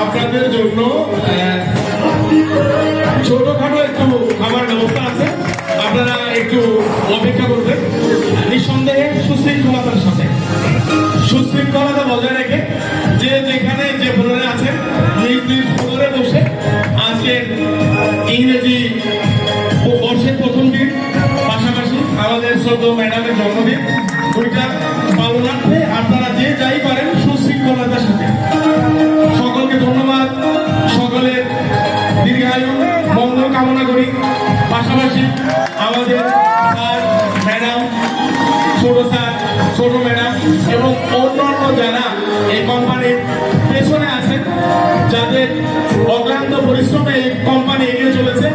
আপনাদের জন্য ছোটখাটো একটু খাবার ব্যবস্থা আছে, আপনারা একটু অপেক্ষা করবেন। নিঃসন্দেহে সুশৃঙ্খলতার সাথে সুশৃঙ্খলতা বজায় রেখে যে যেখানে যে ফ্লোরে আছে নিজ নিজ ফ্লোরে বসে আজকে ইংরেজি বর্ষের প্রথম দিন, পাশাপাশি আমাদের শ্রদ্ধেয় ম্যাডামের জন্মদিন, ওইটা পালনার্থে আপনারা যে যাই পারেন সুশৃঙ্খলতার সাথে। সকলকে ধন্যবাদ, সকলের দীর্ঘায়ু মঙ্গল কামনা করি। পাশাপাশি আমাদের স্যার, ম্যাডাম, ছোট স্যার, ছোট ম্যাডাম এবং অন্যান্য যারা এই কোম্পানির পেছনে আছেন, যাদের অক্লান্ত পরিশ্রমে এই কোম্পানি এগিয়ে চলেছে,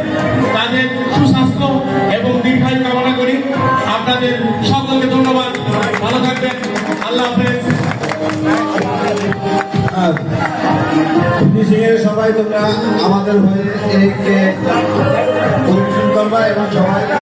তাদের সুস্বাস্থ্য এবং দীর্ঘায়ু কামনা করি। আপনাদের সকলকে ধন্যবাদ, ভালো থাকবেন, আল্লাহ হাফেজ। সবাই তোমরা আমাদের হয়ে পরিবেশন করবা এবং সবাই